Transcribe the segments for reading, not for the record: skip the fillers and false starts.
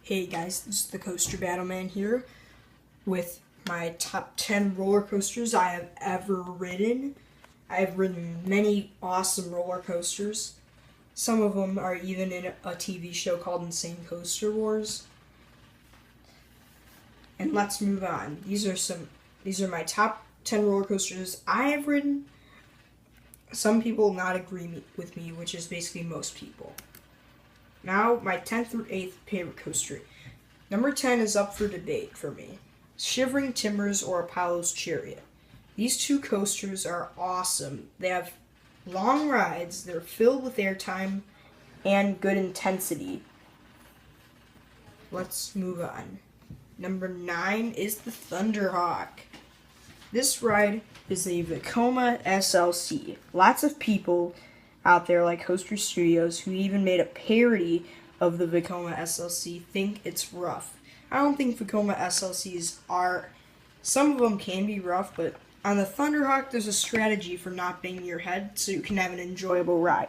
Hey guys, this is the Coaster Battleman here with my top 10 roller coasters I have ever ridden. I have ridden many awesome roller coasters. Some of them are even in a TV show called Insane Coaster Wars. And let's move on. These are my top 10 roller coasters I have ridden. Some people not agree with me, which is basically most people. Now, my 10th or 8th favorite coaster. Number 10 is up for debate for me. Shivering Timbers or Apollo's Chariot. These two coasters are awesome. They have long rides, they're filled with airtime, and good intensity. Let's move on. Number 9 is the Thunderhawk. This ride is a Vekoma SLC. Lots of people out there like Coaster Studios who even made a parody of the Vekoma SLC think it's rough. I don't think Vekoma SLCs are, some of them can be rough, but on the Thunderhawk there's a strategy for not banging your head so you can have an enjoyable ride.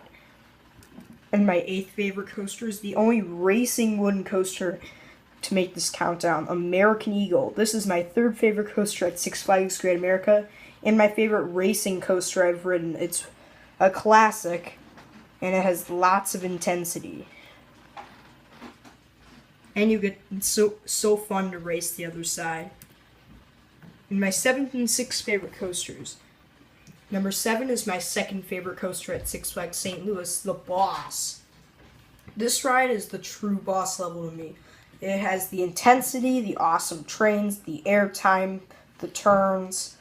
And my 8th favorite coaster is the only racing wooden coaster to make this countdown, American Eagle. This is my 3rd favorite coaster at Six Flags Great America and my favorite racing coaster I've ridden. It's a classic, and it has lots of intensity. And you get so fun to race the other side. And my 7th and 6th favorite coasters. Number 7 is my 2nd favorite coaster at Six Flags St. Louis, the Boss. This ride is the true boss level to me. It has the intensity, the awesome trains, the airtime, the turns.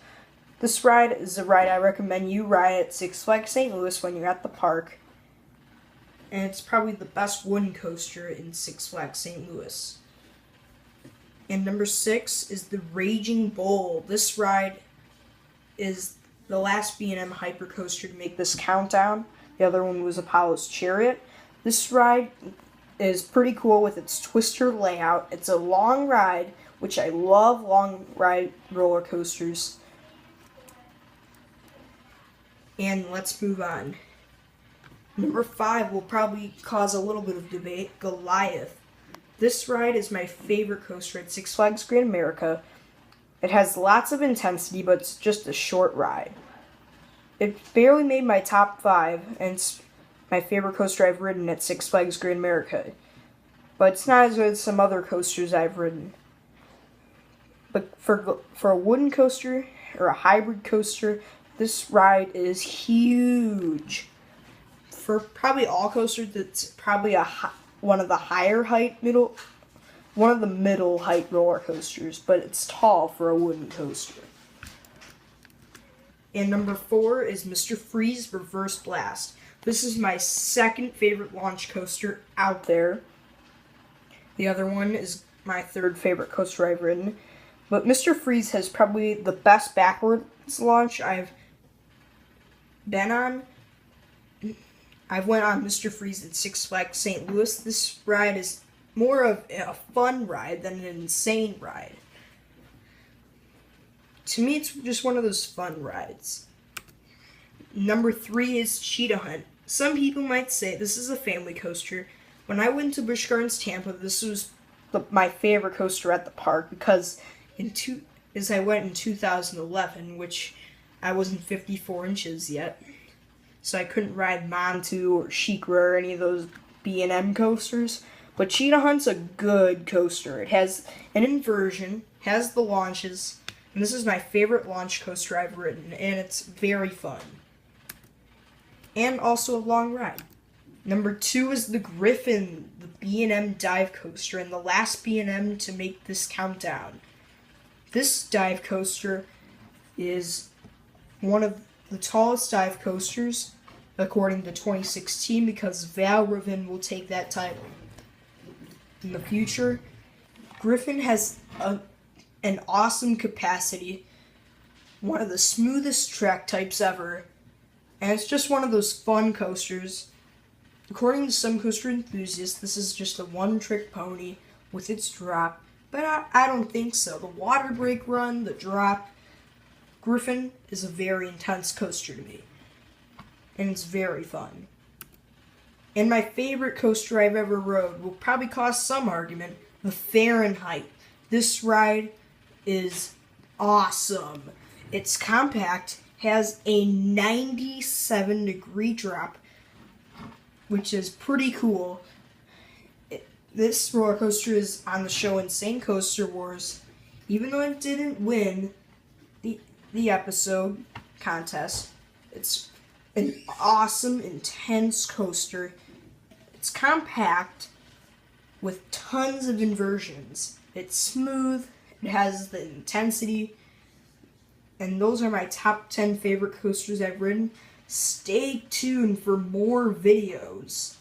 This ride is a ride I recommend you ride at Six Flags St. Louis when you're at the park. And it's probably the best wooden coaster in Six Flags St. Louis. And number 6 is the Raging Bull. This ride is the last B&M hypercoaster to make this countdown. The other one was Apollo's Chariot. This ride is pretty cool with its twister layout. It's a long ride, which I love long ride roller coasters. And let's move on. Number 5 will probably cause a little bit of debate, Goliath. This ride is my favorite coaster at Six Flags Great America. It has lots of intensity, but it's just a short ride. It barely made my top 5, and it's my favorite coaster I've ridden at Six Flags Great America. But it's not as good as some other coasters I've ridden. But for a wooden coaster, or a hybrid coaster, this ride is huge. For probably all coasters, it's probably one of the middle height roller coasters, but it's tall for a wooden coaster. And number 4 is Mr. Freeze Reverse Blast. This is my 2nd favorite launch coaster out there. The other one is my 3rd favorite coaster I've ridden. But Mr. Freeze has probably the best backwards launch I've been on. I've went on Mr. Freeze at Six Flags St. Louis. This ride is more of a fun ride than an insane ride. To me, it's just one of those fun rides. Number 3 is Cheetah Hunt. Some people might say this is a family coaster. When I went to Busch Gardens Tampa, this was my favorite coaster at the park because as I went in 2011, which I wasn't 54 inches yet, so I couldn't ride Montu or SheiKra or any of those B&M coasters. But Cheetah Hunt's a good coaster. It has an inversion, has the launches, and this is my favorite launch coaster I've ridden, and it's very fun. And also a long ride. Number 2 is the Griffin, the B&M dive coaster, and the last B&M to make this countdown. This dive coaster is one of the tallest dive coasters, according to 2016, because Val Ridden will take that title. In the future, Griffin has an awesome capacity, one of the smoothest track types ever, and it's just one of those fun coasters. According to some coaster enthusiasts, this is just a one-trick pony with its drop, but I don't think so. The water break run, the drop, Griffin is a very intense coaster to me, and it's very fun. And my favorite coaster I've ever rode will probably cause some argument, the Fahrenheit. This ride is awesome. It's compact, has a 97-degree drop, which is pretty cool. This roller coaster is on the show Insane Coaster Wars. Even though it didn't win the episode contest, it's an awesome, intense coaster. It's compact with tons of inversions. It's smooth, it has the intensity, and those are my top 10 favorite coasters I've ridden. Stay tuned for more videos.